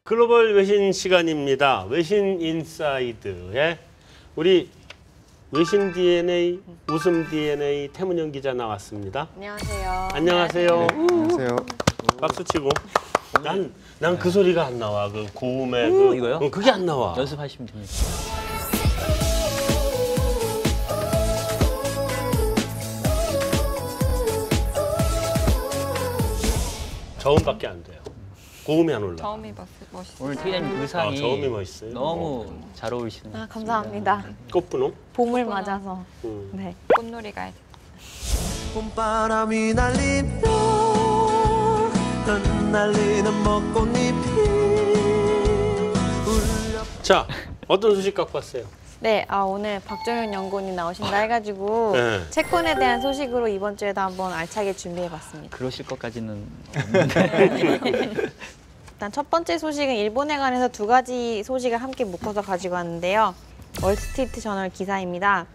글로벌 외신 시간입니다. 외신 인사이드에 우리 외신 DNA, 웃음 DNA 태문영 기자 나왔습니다. 안녕하세요. 안녕하세요. 네, 안녕하세요. 박수 치고. 난 그 소리가 안 나와. 그 고음의 이거요? 그게 안 나와. 연습하시면 됩니다. 저음밖에 안 돼요. 고음이 안 올라. 저음이 멋있어요. 오늘 팀장님 의상이 저음이 멋있어요. 너무 잘 어울리시는 것 같습니다. 감사합니다. 꽃분홍? 봄을 맞아서. 음. 네. 꽃놀이 가야 돼. 봄바람이 날리며 흩날리는 벚꽃잎이 울려. 자, 어떤 소식 갖고 왔어요? 네, 오늘 박정현 연구원이 나오신다 해가지고 네. 채권에 대한 소식으로 이번 주에도 한번 알차게 준비해봤습니다. 그러실 것까지는 일단 첫 번째 소식은 일본에 관해서 두 가지 소식을 함께 묶어서 가지고 왔는데요. 월스트리트 저널 기사입니다.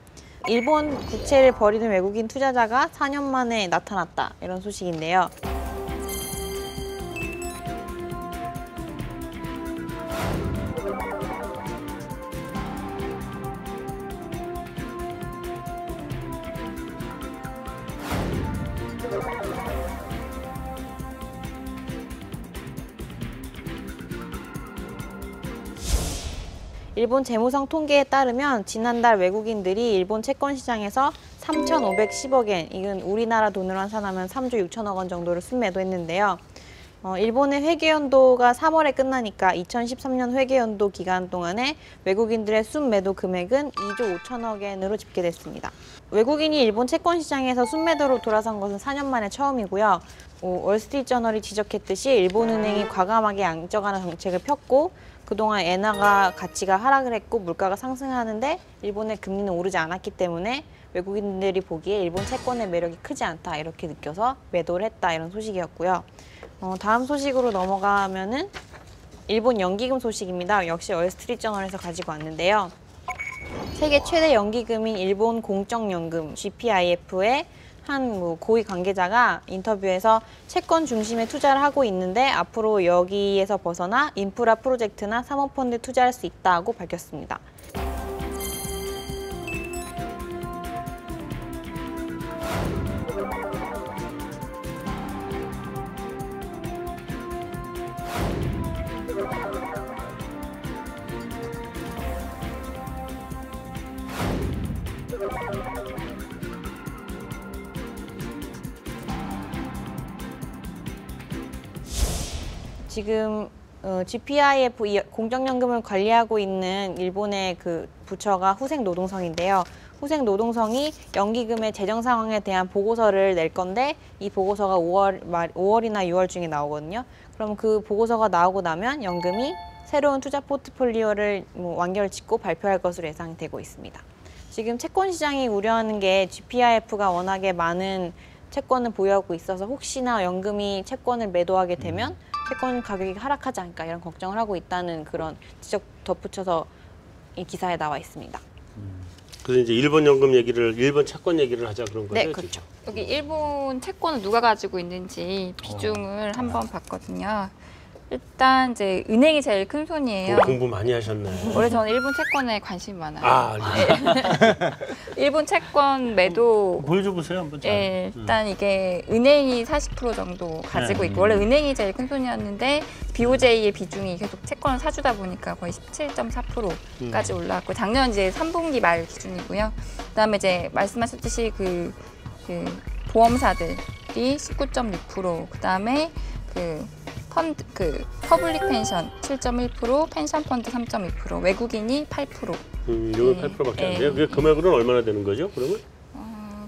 일본 국채를 버리는 외국인 투자자가 4년 만에 나타났다. 이런 소식인데요. 일본 재무성 통계에 따르면 지난달 외국인들이 일본 채권 시장에서 3,510억 엔, 이건 우리나라 돈으로 환산하면 3조 6천억 원 정도를 순매도했는데요. 일본의 회계연도가 3월에 끝나니까 2013년 회계연도 기간 동안에 외국인들의 순매도 금액은 2조 5천억 엔으로 집계됐습니다. 외국인이 일본 채권 시장에서 순매도로 돌아선 것은 4년 만에 처음이고요. 월스트리트저널이 지적했듯이 일본은행이 과감하게 양적완화 정책을 폈고 그동안 엔화가 가치가 하락을 했고 물가가 상승하는데 일본의 금리는 오르지 않았기 때문에 외국인들이 보기에 일본 채권의 매력이 크지 않다 이렇게 느껴서 매도를 했다 이런 소식이었고요. 다음 소식으로 넘어가면은 일본 연기금 소식입니다. 역시 월스트리트저널에서 가지고 왔는데요. 세계 최대 연기금인 일본 공적연금 GPIF의 한 고위 관계자가 인터뷰에서 채권 중심의 투자를 하고 있는데 앞으로 여기에서 벗어나 인프라 프로젝트나 사모펀드에 투자할 수 있다고 밝혔습니다. 지금 GPIF 공적연금을 관리하고 있는 일본의 그 부처가 후생노동성인데요. 후생노동성이 연기금의 재정 상황에 대한 보고서를 낼 건데 이 보고서가 5월이나 6월 중에 나오거든요. 그럼 그 보고서가 나오고 나면 연금이 새로운 투자 포트폴리오를 완결 짓고 발표할 것으로 예상이 되고 있습니다. 지금 채권 시장이 우려하는 게 GPIF가 워낙에 많은 채권을 보유하고 있어서 혹시나 연금이 채권을 매도하게 되면 채권 가격이 하락하지 않을까 이런 걱정을 하고 있다는 그런 지적 덧붙여서 이 기사에 나와 있습니다. 그래서 이제 일본 연금 얘기를, 일본 채권 얘기를 하자 그런 거죠? 네, 그렇죠. 여기 일본 채권을 누가 가지고 있는지 비중을 한번 봤거든요. 일단 이제 은행이 제일 큰 손이에요. 공부 많이 하셨네. 원래 저는 일본 채권에 관심이 많아요. 일본 채권 매도 보여줘 보세요 한번. 일단 이게 은행이 40% 정도 가지고 있고 원래 은행이 제일 큰 손이었는데 BOJ의 비중이 계속 채권을 사주다 보니까 거의 17.4%까지 올라왔고 작년 이제 3분기 말 기준이고요. 그다음에 이제 말씀하셨듯이 그 보험사들이 19.6%, 그다음에 퍼블릭 펜션 7.1%, 펜션 펀드 3.2%, 외국인이 8%. 이거 8%밖에 안 돼요? 그게 금액으로는 얼마나 되는 거죠? 그러면?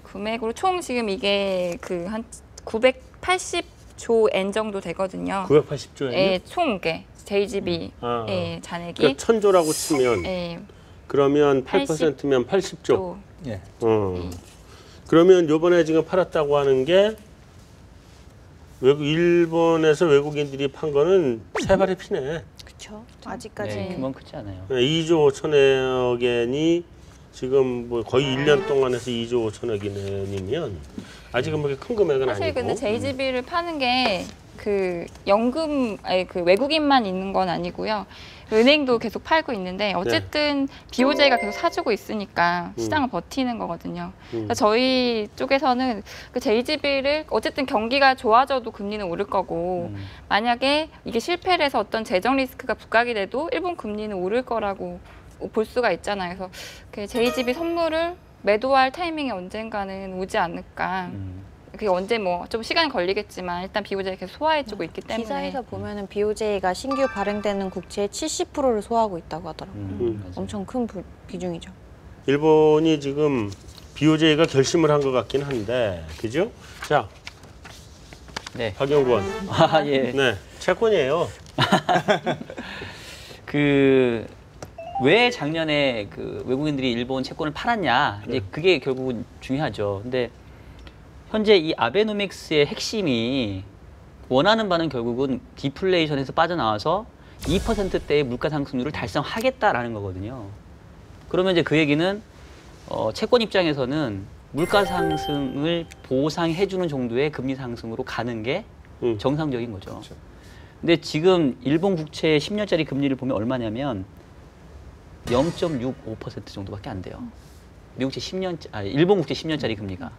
금액으로 총 지금 이게 한 980조 엔 정도 되거든요. 980조 엔? 예, 총 게 JGB 잔액이. 그러니까 1000조라고 치면 그러면 8%면 80조. 예. 그러면 요번에 지금 팔았다고 하는 게 일본에서 외국인들이 판 거는 세 발의 피네. 그렇죠. 아직까지. 네, 규모는 크지 않아요. 2조 5천억 엔이 지금 뭐 거의 1년 동안 해서 2조 5천억 엔이면 아직은 뭐 큰 금액은 사실 아니고. 근데 JGB를 파는 게 그 연금, 아니 그 외국인만 있는 건 아니고요. 은행도 계속 팔고 있는데 어쨌든 BOJ가 계속 사주고 있으니까 시장을 버티는 거거든요. 그래서 저희 쪽에서는 그 JGB를 어쨌든 경기가 좋아져도 금리는 오를 거고 만약에 이게 실패를 해서 어떤 재정 리스크가 부각이 돼도 일본 금리는 오를 거라고 볼 수가 있잖아요. 그래서 그 JGB 선물을 매도할 타이밍이 언젠가는 오지 않을까. 그게 언제 뭐 좀 시간이 걸리겠지만 일단 BOJ가 계속 소화해주고 있기 때문에. 기사에서 보면은 BOJ가 신규 발행되는 국채의 70%를 소화하고 있다고 하더라고요. 엄청 큰 비중이죠. 일본이 지금 BOJ가 결심을 한 것 같긴 한데, 그죠? 자, 네. 박영권. 아, 예. 네, 채권이에요. 그 왜 작년에 그 외국인들이 일본 채권을 팔았냐? 이제 그게 결국은 중요하죠. 근데 현재 이 아베노믹스의 핵심이 원하는 바는 결국은 디플레이션에서 빠져나와서 2%대의 물가 상승률을 달성하겠다라는 거거든요. 그러면 이제 그 얘기는 채권 입장에서는 물가 상승을 보상해주는 정도의 금리 상승으로 가는 게 정상적인 거죠. 그렇죠. 근데 지금 일본 국채 10년짜리 금리를 보면 얼마냐면 0.65% 정도밖에 안 돼요. 미국 국채 10년, 일본 국채 10년짜리 금리가.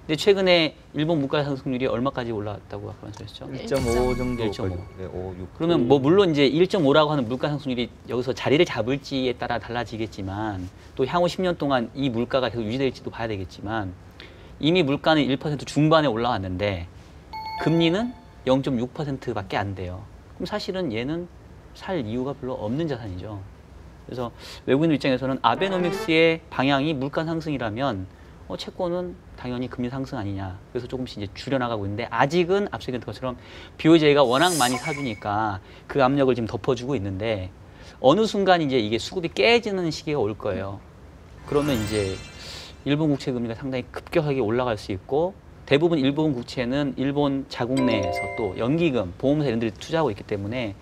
근데 최근에 일본 물가 상승률이 얼마까지 올라왔다고 아까 말씀하셨죠? 1.5 정도. 1.5. 네, 5, 6. 그러면 뭐 물론 이제 1.5라고 하는 물가 상승률이 여기서 자리를 잡을지에 따라 달라지겠지만 또 향후 10년 동안 이 물가가 계속 유지될지도 봐야 되겠지만 이미 물가는 1% 중반에 올라왔는데 금리는 0.6%밖에 안 돼요. 그럼 사실은 얘는 살 이유가 별로 없는 자산이죠. 그래서 외국인들 입장에서는 아베노믹스의 방향이 물가 상승이라면 채권은 당연히 금리 상승 아니냐. 그래서 조금씩 이제 줄여나가고 있는데 아직은 앞서 얘기했던 것처럼 BOJ가 워낙 많이 사주니까 그 압력을 지금 덮어주고 있는데 어느 순간 이제 이게 수급이 깨지는 시기가 올 거예요. 그러면 이제 일본 국채 금리가 상당히 급격하게 올라갈 수 있고 대부분 일본 국채는 일본 자국 내에서 또 연기금, 보험사 이런 데를 투자하고 있기 때문에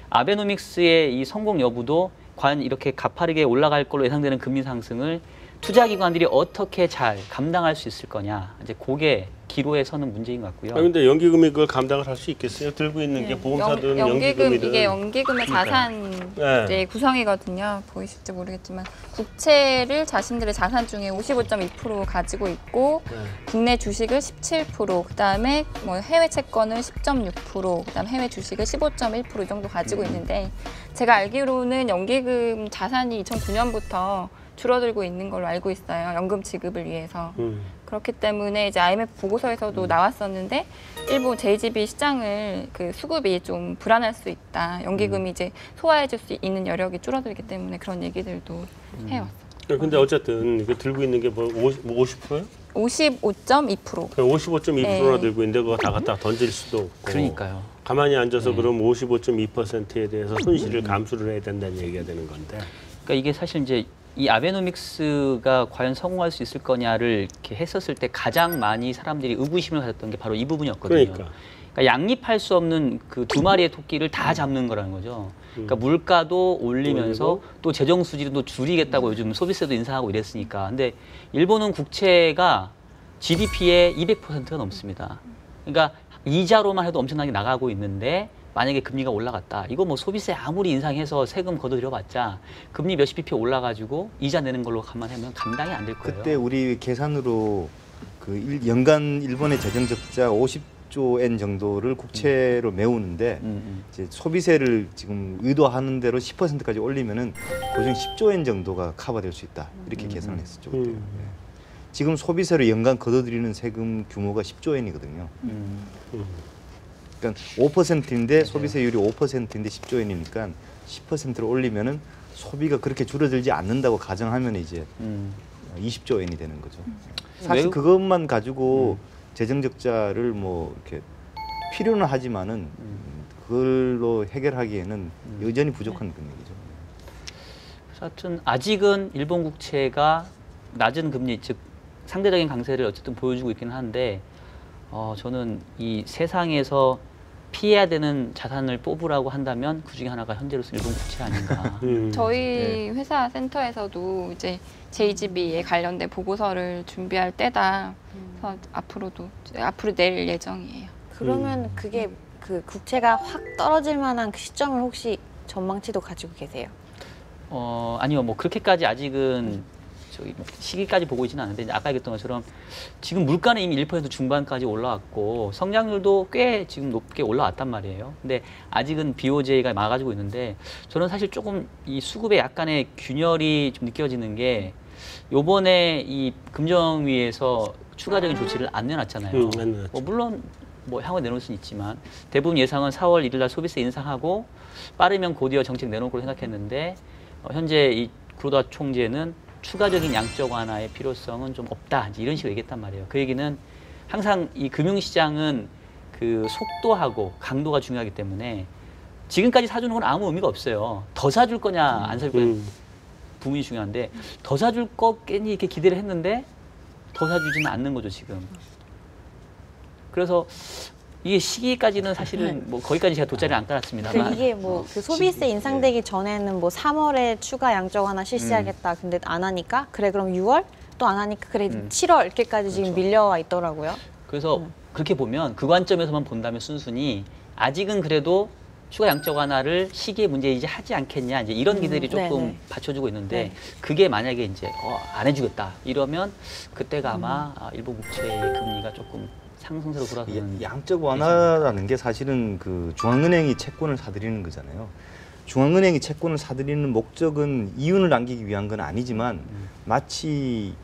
아베노믹스의 이 성공 여부도 과연 이렇게 가파르게 올라갈 걸로 예상되는 금리 상승을 투자기관들이 어떻게 잘 감당할 수 있을 거냐. 이제 그게 기로에 서는 문제인 것 같고요. 근데 연기금이 그걸 감당을 할 수 있겠어요? 들고 있는 게 보험사들은 연기금이든. 이게 연기금의 자산 네. 구성이거든요. 보이실지 모르겠지만 국채를 자신들의 자산 중에 55.2% 가지고 있고 국내 주식을 17%, 그다음에 뭐 해외 채권을 10.6%, 그다음 해외 주식을 15.1% 정도 가지고 있는데 제가 알기로는 연기금 자산이 2009년부터 줄어들고 있는 걸로 알고 있어요. 연금 지급을 위해서. 그렇기 때문에 이제 IMF 보고서에서도 나왔었는데 일본 JGB 시장을 그 수급이 좀 불안할 수 있다. 연기금이 이제 소화해줄 수 있는 여력이 줄어들기 때문에 그런 얘기들도 해왔어요. 근데 어쨌든 이거 들고 있는 게 뭐 50%요? 55.2%. 55.2%나 네. 들고 있는데 그거 다 갖다 던질 수도 없고. 그러니까요. 가만히 앉아서 그럼 55.2%에 대해서 손실을 감수를 해야 된다는 얘기가 되는 건데. 그러니까 이게 사실 이제 이 아베노믹스가 과연 성공할 수 있을 거냐를 이렇게 했었을 때 가장 많이 사람들이 의구심을 가졌던 게 바로 이 부분이었거든요. 그러니까 양립할 수 없는 그 두 마리의 토끼를 다 잡는 거라는 거죠. 그러니까 물가도 올리면서 또 재정 수지도 줄이겠다고 요즘 소비세도 인상하고 이랬으니까. 근데 일본은 국채가 GDP의 200%가 넘습니다. 그러니까 이자로만 해도 엄청나게 나가고 있는데 만약에 금리가 올라갔다. 이거 뭐 소비세 아무리 인상해서 세금 걷어들여봤자 금리 몇십 bp 올라가지고 이자 내는 걸로 감안하면 감당이 안 될 거예요. 그때 우리 계산으로 그 연간 일본의 재정 적자 50조 엔 정도를 국채로 메우는데 이제 소비세를 지금 의도하는 대로 10%까지 올리면은 도중 10조 엔 정도가 커버될 수 있다. 이렇게 계산을 했었죠. 그때. 네. 지금 소비세로 연간 걷어들이는 세금 규모가 10조 엔이거든요. 그러니까 5%인데 소비세율이 5%인데 10조 엔이니까 10%를 올리면은 소비가 그렇게 줄어들지 않는다고 가정하면 이제 20조 엔이 되는 거죠. 사실 그것만 가지고 재정 적자를 뭐 이렇게 필요는 하지만은 그걸로 해결하기에는 여전히 부족한 금액이죠. 하여튼 아직은 일본 국채가 낮은 금리, 즉 상대적인 강세를 어쨌든 보여주고 있기는 한데 저는 이 세상에서 피해야 되는 자산을 뽑으라고 한다면 그 중에 하나가 현재로서 일본 국채 아닌가. 저희 회사 센터에서도 이제 JGB에 관련된 보고서를 준비할 때다. 그래서 앞으로 낼 예정이에요. 그러면 그게 그 국채가 확 떨어질 만한 그 시점을 혹시 전망치도 가지고 계세요? 아니요, 뭐 그렇게까지 아직은 저기 뭐 시기까지 보고 있지는 않은데 이제 아까 얘기했던 것처럼 지금 물가는 이미 1% 중반까지 올라왔고 성장률도 꽤 지금 높게 올라왔단 말이에요. 근데 아직은 BOJ가 막아주고 있는데 저는 사실 조금 이 수급에 약간의 균열이 좀 느껴지는 게 요번에 이 금정위에서 추가적인 조치를 안 내놨잖아요. 안 내놨죠. 뭐 물론 뭐 향후에 내놓을 수는 있지만 대부분 예상은 4월 1일 날 소비세 인상하고 빠르면 곧이어 정책 내놓을 걸로 생각했는데 현재 이 구로다 총재는 추가적인 양적 완화의 필요성은 좀 없다 이제 이런 식으로 얘기했단 말이에요. 그 얘기는 항상 이 금융시장은 그 속도하고 강도가 중요하기 때문에 지금까지 사주는 건 아무 의미가 없어요. 더 사줄 거냐 안 사줄 거냐 부분이 중요한데 더 사줄 거겠니 이렇게 기대를 했는데 더 사주지는 않는 거죠 지금. 그래서 이게 시기까지는 사실은 뭐 거기까지 제가 돗자리를 안 깔았습니다만 이게 뭐 그 소비세 인상되기 전에는 뭐 3월에 추가 양적 완화 실시하겠다. 근데 안 하니까 그래 그럼 6월 또 안 하니까 그래 7월 이렇게까지 지금 밀려와 있더라고요. 그래서 그렇게 보면 그 관점에서만 본다면 순순히 아직은 그래도 추가 양적 완화를 시기의 문제이지 하지 않겠냐 이제 이런 기대들이 조금 네네. 받쳐주고 있는데 네. 그게 만약에 이제 안 해주겠다 이러면 그때가 아마 일본 국채의 금리가 조금 상승세로 돌아서는 양적 완화라는 게 사실은 그 중앙은행이 채권을 사들이는 거잖아요. 중앙은행이 채권을 사들이는 목적은 이윤을 남기기 위한 건 아니지만 마치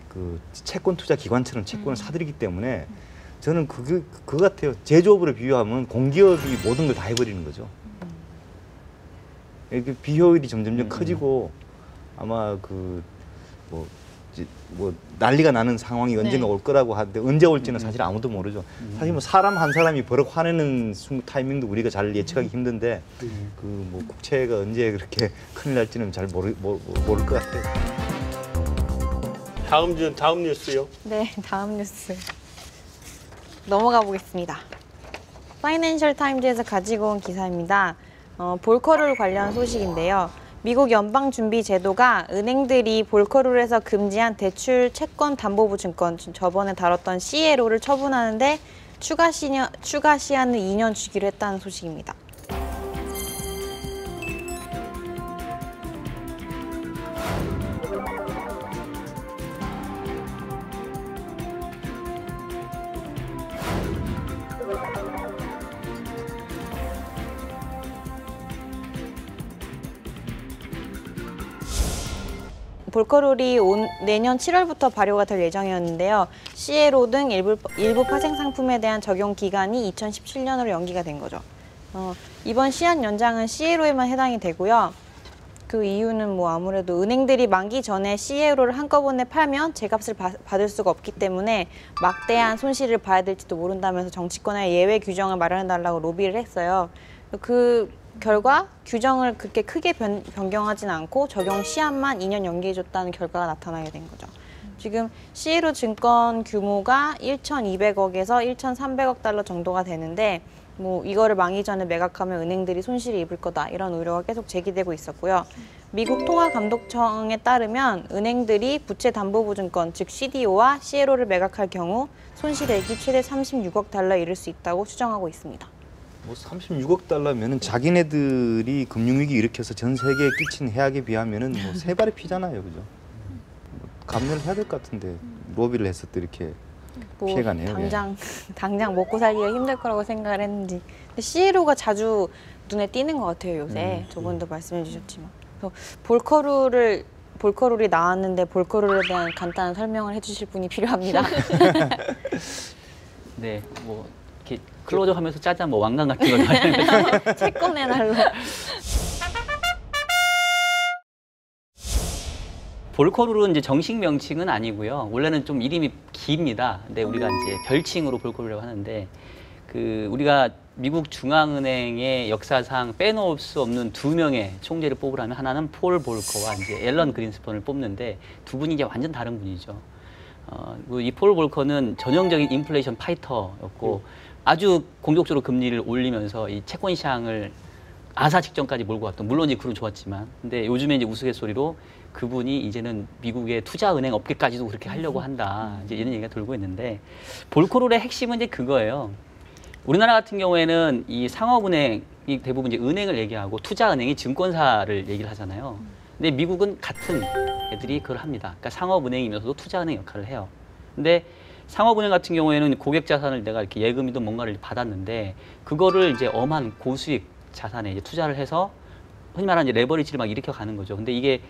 그 채권 투자 기관처럼 채권을 사들이기 때문에 저는 그거 같아요. 제조업으로 비유하면 공기업이 모든 걸 다 해버리는 거죠. 이렇게 비효율이 점점 커지고 아마 뭐 난리가 나는 상황이 언젠가 올 거라고 하는데 언제 올지는 사실 아무도 모르죠. 사실 뭐 사람 한 사람이 버럭 화내는 타이밍도 우리가 잘 예측하기 힘든데 그 뭐 국채가 언제 그렇게 큰일 날지는 잘 모를 것 같아요. 다음 뉴스요. 네, 다음 뉴스 넘어가 보겠습니다. 파이낸셜 타임즈에서 가지고 온 기사입니다. 볼커룰 관련 소식인데요. 미국 연방준비제도가 은행들이 볼커룰에서 금지한 대출 채권 담보부 증권, 저번에 다뤘던 CLO를 처분하는데 추가 시한을 2년 주기로 했다는 소식입니다. 볼커룰이 내년 7월부터 발효가 될 예정이었는데요. CLO 등 일부 파생 상품에 대한 적용 기간이 2017년으로 연기가 된 거죠. 이번 시한 연장은 CLO에만 해당이 되고요. 그 이유는 뭐 아무래도 은행들이 만기 전에 CLO를 한꺼번에 팔면 제값을 받을 수가 없기 때문에 막대한 손실을 봐야 될지도 모른다면서 정치권에 예외 규정을 마련해달라고 로비를 했어요. 그 결과 규정을 그렇게 크게 변경하진 않고 적용 시한만 2년 연기해줬다는 결과가 나타나게 된 거죠. 지금 CLO 증권 규모가 1,200억에서 1,300억 달러 정도가 되는데 뭐 이거를 만기 전에 매각하면 은행들이 손실을 입을 거다 이런 우려가 계속 제기되고 있었고요. 미국 통화감독청에 따르면 은행들이 부채담보부증권 즉 CDO와 CLO를 매각할 경우 손실액이 최대 36억 달러에 이를 수 있다고 추정하고 있습니다. 뭐 36억 달러면은 자기네들이 금융위기 일으켜서 전 세계에 끼친 해악에 비하면은 뭐 세 발의 피잖아요, 그죠? 뭐 감내를 해야 될 것 같은데 로비를 해서 또 이렇게 뭐 피해가네요. 당장 먹고 살기가 힘들 거라고 생각을 했는지. 근데 CLO가 자주 눈에 띄는 것 같아요 요새. 저번도 말씀해 주셨지만. 그래서 볼커룰이 나왔는데 볼커룰에 대한 간단한 설명을 해주실 분이 필요합니다. 네, 뭐 이렇게 클로즈업하면서 짜잔 뭐 왕관 같은 걸 말하면 채권의 날로. 볼커룰은 이제 정식 명칭은 아니고요. 원래는 좀 이름이 깁니다. 근데 우리가 이제 별칭으로 볼커룰이라고 하는데 그 우리가 미국 중앙은행의 역사상 빼놓을 수 없는 두 명의 총재를 뽑으라면 하나는 폴 볼커와 이제 앨런 그린스펀을 뽑는데 두 분이 이제 완전 다른 분이죠. 이 폴 볼커는 전형적인 인플레이션 파이터였고 아주 공격적으로 금리를 올리면서 이 채권 시장을 아사 직전까지 몰고 왔던, 물론 이제 그런 좋았지만, 근데 요즘에 이제 우스갯소리로 그분이 이제는 미국의 투자은행 업계까지도 그렇게 하려고 한다, 이제 이런 얘기가 돌고 있는데, 볼커룰의 핵심은 이제 그거예요. 우리나라 같은 경우에는 이 상업은행이 대부분 이제 은행을 얘기하고 투자은행이 증권사를 얘기를 하잖아요. 근데 미국은 같은 애들이 그걸 합니다. 그러니까 상업은행이면서도 투자은행 역할을 해요. 근데 상업은행 같은 경우에는 고객 자산을 내가 이렇게 예금이든 뭔가를 받았는데 그거를 이제 엄한 고수익 자산에 이제 투자를 해서 흔히 말하는 이제 레버리지를 막 일으켜 가는 거죠. 근데 이게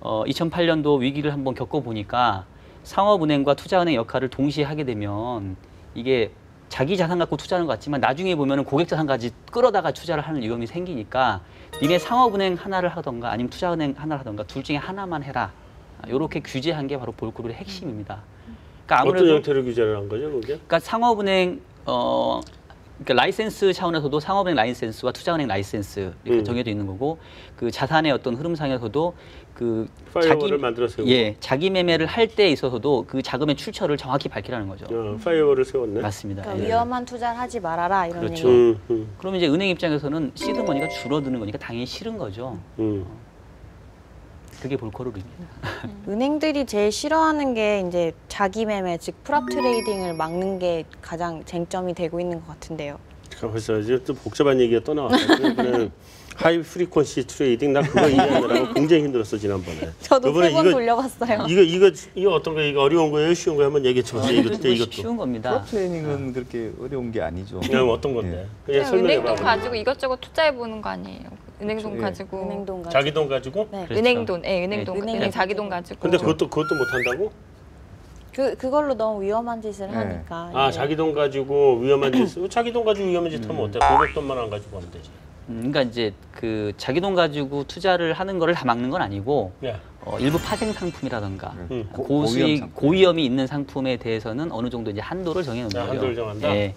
2008년도 위기를 한번 겪어보니까 상업은행과 투자은행 역할을 동시에 하게 되면 이게 자기 자산 갖고 투자하는 것 같지만 나중에 보면은 고객 자산까지 끌어다가 투자를 하는 위험이 생기니까 니네 상업은행 하나를 하던가 아니면 투자은행 하나를 하던가 둘 중에 하나만 해라. 이렇게 규제한 게 바로 볼크룰의 핵심입니다. 그러니까 아무래도 어떤 형태로 규제를 한 거죠, 그게? 그러니까 상업은행 그러니까 라이센스 차원에서도 상업은행 라이센스와 투자은행 라이센스 이렇게 정해져 있는 거고 그 자산의 어떤 흐름상에서도 그 파이어월을 만들어 세우고. 자기 매매를 할 때 있어서도 그 자금의 출처를 정확히 밝히라는 거죠. 파이어월을 세웠네. 맞습니다. 그러니까 예. 위험한 투자를 하지 말아라 이런 그렇죠. 얘기. 그러면 이제 은행 입장에서는 시드머니가 줄어드는 거니까 당연히 싫은 거죠. 그게 볼커룰입니다. 은행들이 제일 싫어하는 게 이제 자기 매매, 즉 프랍 트레이딩을 막는 게 가장 쟁점이 되고 있는 것 같은데요. 벌써 이제 또 복잡한 얘기가 또 나왔어요. 이번에는 하이 프리퀀시 트레이딩 나 그거 이해하느라고 굉장히 힘들었어 지난번에. 저도 이번에 3번 돌려봤어요. 이거 어떤 거 이거 어려운 거예요? 쉬운 거 한번 얘기해 주세요. 이것도. 쉬운 겁니다. 프롭 트레이닝은 그렇게 어려운 게 아니죠. 그냥 어떤 건데? 그냥 그냥 설명해 은행돈 봐. 가지고 이것저것 투자해 보는 거 아니에요? 은행돈 그렇죠. 예. 가지고 은행돈 가지고. 자기 돈 가지고? 네. 그렇죠. 은행돈, 은행돈, 네. 은행 자기 돈 가지고. 근데 그것도 못 한다고? 그걸로 너무 위험한 짓을 네. 하니까. 아 이제 자기 돈 가지고 위험한 짓. 자기 돈 가지고 위험한 짓 하면 어때? 고객 돈만 안 가지고 하면 되지. 그러니까 이제 그 자기 돈 가지고 투자를 하는 거를 다 막는 건 아니고 예. 일부 파생 상품이라던가 고위험 고수익, 상품. 고위험이 있는 상품에 대해서는 어느 정도 이제 한도를 정해놓는 거예요. 한도를 정한다. 예.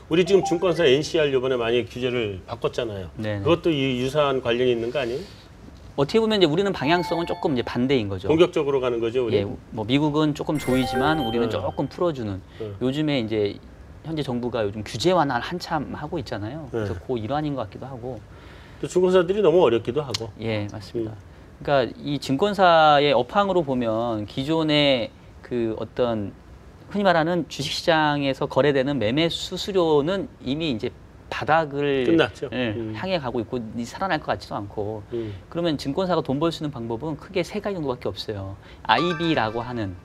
우리 지금 증권사 NCR 이번에 많이 규제를 바꿨잖아요. 네네. 그것도 유사한 관련이 있는 거 아니에요? 어떻게 보면 이제 우리는 방향성은 조금 이제 반대인 거죠. 공격적으로 가는 거죠, 우리. 예, 뭐 미국은 조금 조이지만 우리는 네. 조금 풀어주는. 요즘에 이제 현재 정부가 요즘 규제 완화를 한참 하고 있잖아요. 그래서 그 일환인 것 같기도 하고. 또 증권사들이 너무 어렵기도 하고. 예, 맞습니다. 그러니까 이 증권사의 업황으로 보면 기존의 그 어떤 흔히 말하는 주식시장에서 거래되는 매매 수수료는 이미 이제 바닥을 끝났죠. 향해 가고 있고 살아날 것 같지도 않고 그러면 증권사가 돈 벌 수 있는 방법은 크게 세 가지 정도밖에 없어요. IB라고 하는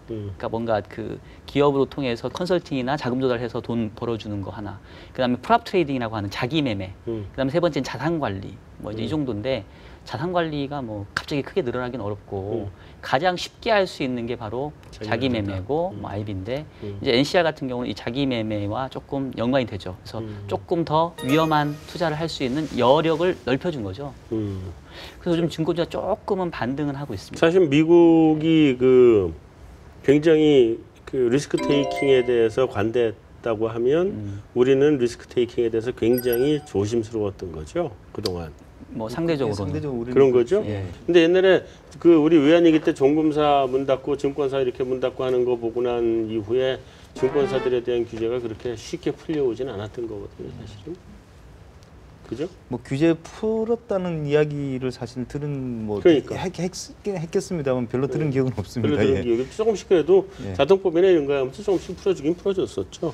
그러니까 뭔가 그 기업으로 통해서 컨설팅이나 자금 조달해서 돈 벌어주는 거 하나. 그다음에 프랍 트레이딩이라고 하는 자기 매매. 그다음에 세 번째는 자산 관리. 뭐 이제 이 정도인데 자산 관리가 뭐 갑자기 크게 늘어나긴 어렵고 가장 쉽게 할 수 있는 게 바로 자기 매매고 뭐 IB인데 이제 NCR 같은 경우는 이 자기 매매와 조금 연관이 되죠. 그래서 조금 더 위험한 투자를 할 수 있는 여력을 넓혀준 거죠. 그래서 요즘 증권주가 조금은 반등은 하고 있습니다. 사실 미국이 그 굉장히 그 리스크 테이킹에 대해서 관대했다고 하면 우리는 리스크 테이킹에 대해서 굉장히 조심스러웠던 거죠. 그동안. 뭐 상대적으로는. 상대적으로 우리는 그런 거죠? 예. 근데 옛날에 그 우리 외환위기 때 종금사 문 닫고 증권사 이렇게 문 닫고 하는 거 보고 난 이후에 증권사들에 대한 규제가 그렇게 쉽게 풀려오진 않았던 거거든요, 사실은. 그죠? 뭐 규제 풀었다는 이야기를 사실 들은 뭐 그러니까. 했겠습니다만 별로 들은 기억은 없습니다. 별로 예. 기억이 조금씩 그래도 예. 자동법이나 이런 거 하면서 조금씩 풀어주긴 풀어줬었죠.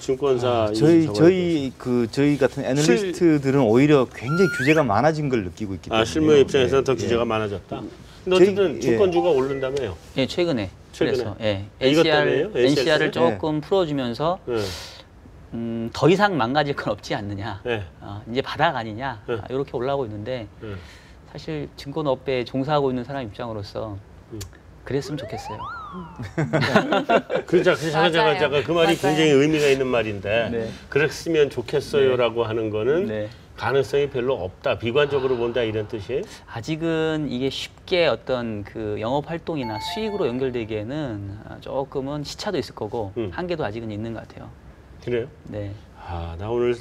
증권사 저희 같은 애널리스트들은 오히려 굉장히 규제가 많아진 걸 느끼고 있기 때문에 실무 입장에서는 더 예. 규제가 많아졌다. 근데 어쨌든 예. 증권주가 오른다며요. 예, 최근에. 그래서 이것 때문에요? NCR을 NCR? 조금 풀어주면서 네. 더 이상 망가질 건 없지 않느냐. 네. 이제 바닥 아니냐. 네. 이렇게 올라오고 있는데 네. 사실 증권업계에 종사하고 있는 사람 입장으로서 그랬으면 좋겠어요. 잠깐 그 말이 굉장히 의미가 있는 말인데 네. 그랬으면 좋겠어요라고 하는 거는 네. 가능성이 별로 없다. 비관적으로 본다 이런 뜻이에요? 아직은 이게 쉽게 어떤 그 영업 활동이나 수익으로 연결되기에는 조금은 시차도 있을 거고 한계도 아직은 있는 것 같아요. 그래요? 네. 나 오늘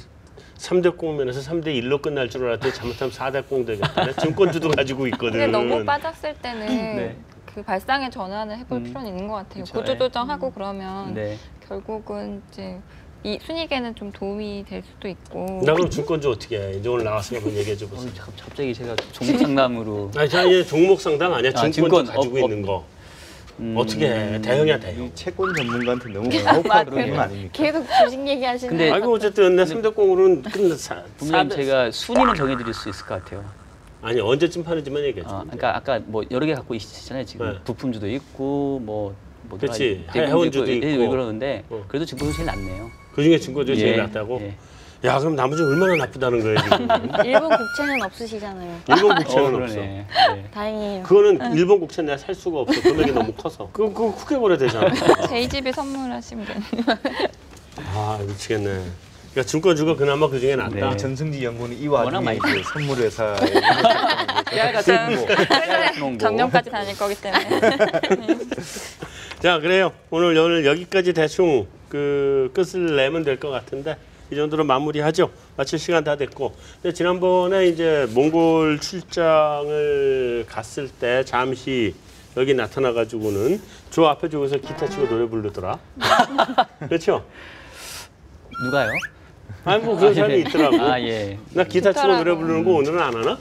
3대 공면에서 3대 1로 끝날 줄 알았더니 잘못하면 4대 공 되겠다. 증권주도 가지고 있거든. 근데 너무 빠졌을 때는 네. 그 발상의 전환을 해볼 필요는 있는 것 같아요. 그쵸, 구조조정하고 그러면 네. 결국은 이제 이 순이익에는 좀 도움이 될 수도 있고. 나 그럼 증권주 어떻게 해? 이제 오늘 나왔으니까 한번 얘기해 줘 보세요. 갑자기 제가 종목 상담으로 아니, 자, 이제 종목 상담 아니야. 증권주 증권, 가지고 있는 거. 어떻게 해? 대형이야 대형. 이 채권 전문가한테 너무 가혹한 질문 아닙니까? 계속 주식 얘기하시는 근데- 아이고 어쨌든 내 3대 공으로는 끝났어. 분명히 제가 순위는 정해드릴 수 있을 것 같아요. 아니 언제쯤 파는지만 얘기해 줘. 그러니까 아까 뭐 여러 개 갖고 있으시잖아요. 지금 네. 부품주도 있고 뭐더라, 그치. 대금주도 해운주도 있고 있고. 그러는데 어. 그래도 증권이 제일 낫네요. 그 중에 증권주가 제일 예, 낫다고? 예. 야 그럼 나머지 얼마나 나쁘다는 거예요 지금? 일본 국채는 없으시잖아요. 일본 국채는 없어. 그러네. 네. 다행이에요. 그거는 일본 국채 내가 살 수가 없어. 금액이 너무 커서. 그거 크게 거래되잖아. 저희 집에 선물하시면 되는. 아 미치겠네. 그러니까 증권주가 그나마 그 중에 낫다. 네. 전승지 연구는 이 워낙 와중에 많이 이제 선물 회사에 깨알 같은 거. 깨알 같은 거. 정년까지 다닐 거기 때문에. 자 그래요. 오늘 여기까지 대충 그 끝을 내면 될 것 같은데 이 정도로 마무리하죠. 마칠 시간 다 됐고. 근데 지난번에 이제 몽골 출장을 갔을 때 잠시 여기 나타나가지고는 저 앞에 쪽에서 기타 치고 노래 부르더라. 그렇죠? 누가요? 아이고 그런 사람이 있더라고. 아 예. 나 기타 치고 노래 좋더라고. 부르는 거 오늘은 안 하나?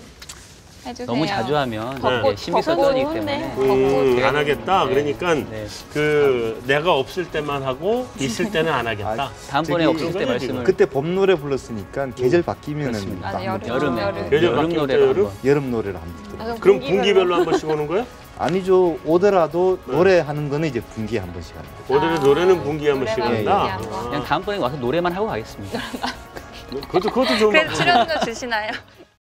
해주세요. 너무 자주 하면 네. 이게 심이 써지기 좋은데. 때문에. 안 하겠다. 네. 그러니까 네. 그 내가 없을 때만 하고 있을 때는 안 하겠다. 아, 다음번에 저기 없을 때 이거는 말씀을. 그때 봄 노래 불렀으니까 계절 바뀌면은 그렇습니다. 또 아, 한번 여름. 여름에 여름. 계절 여름 바뀔 노래로 때 여름? 한번. 여름 노래를 한번 듣더라고요. 그럼 분기별로 한 번씩 오는 거야? 아니죠. 오더라도 노래하는 거는 이제 분기에 한 번씩 하는 거예요. 오늘의 노래는 분기에 한 번씩 노래만 한다. 분기에 한 번. 그냥 다음번에 와서 노래만 하고 가겠습니다. 그것도 좋은 그래서 방법. 출연료 주시나요?